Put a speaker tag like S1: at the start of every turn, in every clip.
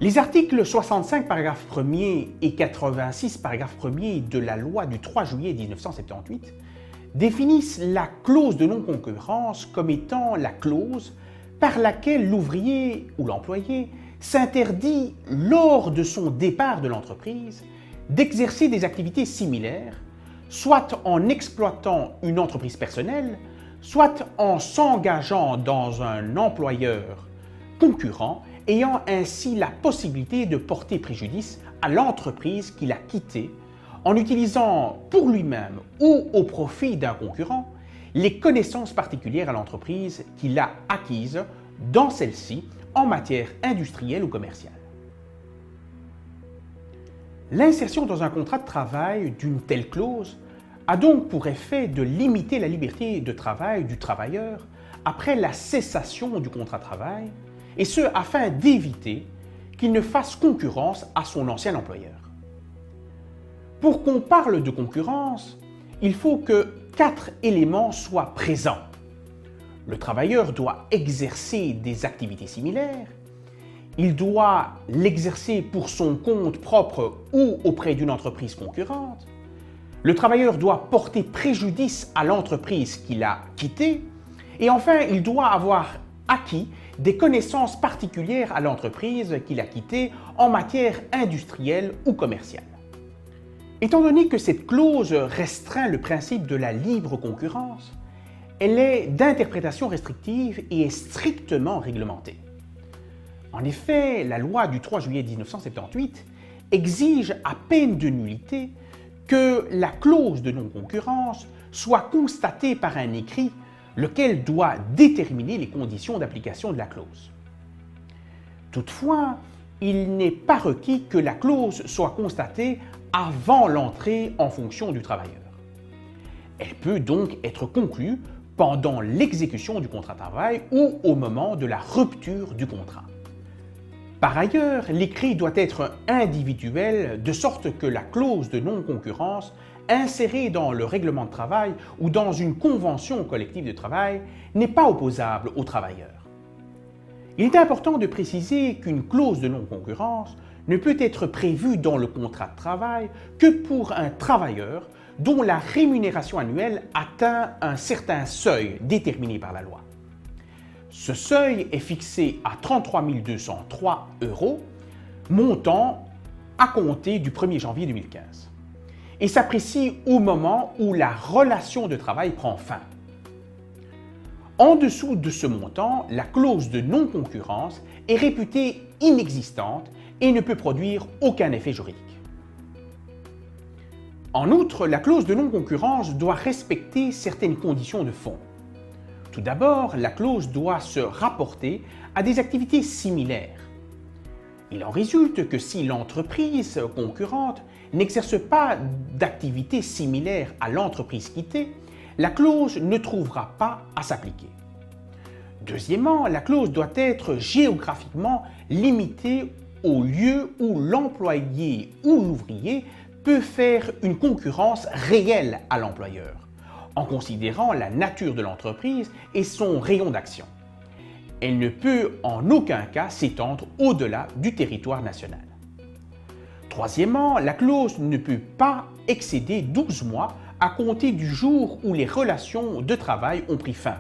S1: Les articles 65, paragraphe 1er et 86, paragraphe 1er de la loi du 3 juillet 1978 définissent la clause de non-concurrence comme étant la clause par laquelle l'ouvrier ou l'employé s'interdit, lors de son départ de l'entreprise, d'exercer des activités similaires, soit en exploitant une entreprise personnelle, soit en s'engageant dans un employeur concurrent ayant ainsi la possibilité de porter préjudice à l'entreprise qu'il a quittée en utilisant pour lui-même ou au profit d'un concurrent les connaissances particulières à l'entreprise qu'il a acquises dans celle-ci en matière industrielle ou commerciale. L'insertion dans un contrat de travail d'une telle clause a donc pour effet de limiter la liberté de travail du travailleur après la cessation du contrat de travail, et ce afin d'éviter qu'il ne fasse concurrence à son ancien employeur. Pour qu'on parle de concurrence, il faut que 4 éléments soient présents. Le travailleur doit exercer des activités similaires, il doit l'exercer pour son compte propre ou auprès d'une entreprise concurrente, le travailleur doit porter préjudice à l'entreprise qu'il a quittée, et enfin, il doit avoir acquis des connaissances particulières à l'entreprise qu'il a quittée en matière industrielle ou commerciale. Étant donné que cette clause restreint le principe de la libre concurrence, elle est d'interprétation restrictive et est strictement réglementée. En effet, la loi du 3 juillet 1978 exige à peine de nullité que la clause de non-concurrence soit constatée par un écrit lequel doit déterminer les conditions d'application de la clause. Toutefois, il n'est pas requis que la clause soit constatée avant l'entrée en fonction du travailleur. Elle peut donc être conclue pendant l'exécution du contrat de travail ou au moment de la rupture du contrat. Par ailleurs, l'écrit doit être individuel de sorte que la clause de non-concurrence insérée dans le règlement de travail ou dans une convention collective de travail n'est pas opposable au travailleur. Il est important de préciser qu'une clause de non-concurrence ne peut être prévue dans le contrat de travail que pour un travailleur dont la rémunération annuelle atteint un certain seuil déterminé par la loi. Ce seuil est fixé à 33 203 €, montant à compter du 1er janvier 2015, et s'apprécie au moment où la relation de travail prend fin. En dessous de ce montant, la clause de non-concurrence est réputée inexistante et ne peut produire aucun effet juridique. En outre, la clause de non-concurrence doit respecter certaines conditions de fond. Tout d'abord, la clause doit se rapporter à des activités similaires. Il en résulte que si l'entreprise concurrente n'exerce pas d'activité similaire à l'entreprise quittée, la clause ne trouvera pas à s'appliquer. Deuxièmement, la clause doit être géographiquement limitée au lieu où l'employé ou l'ouvrier peut faire une concurrence réelle à l'employeur, en considérant la nature de l'entreprise et son rayon d'action. Elle ne peut en aucun cas s'étendre au-delà du territoire national. Troisièmement, la clause ne peut pas excéder 12 mois à compter du jour où les relations de travail ont pris fin.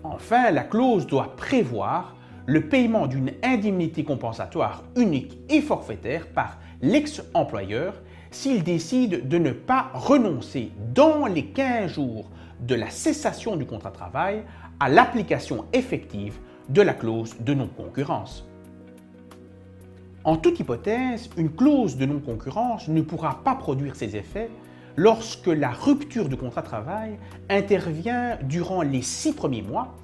S1: Enfin, la clause doit prévoir le paiement d'une indemnité compensatoire unique et forfaitaire par l'ex-employeur s'il décide de ne pas renoncer dans les 15 jours de la cessation du contrat de travail à l'application effective de la clause de non-concurrence. En toute hypothèse, une clause de non-concurrence ne pourra pas produire ses effets lorsque la rupture du contrat de travail intervient durant les 6 premiers mois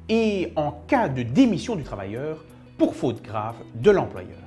S1: et en cas de démission du travailleur pour faute grave de l'employeur.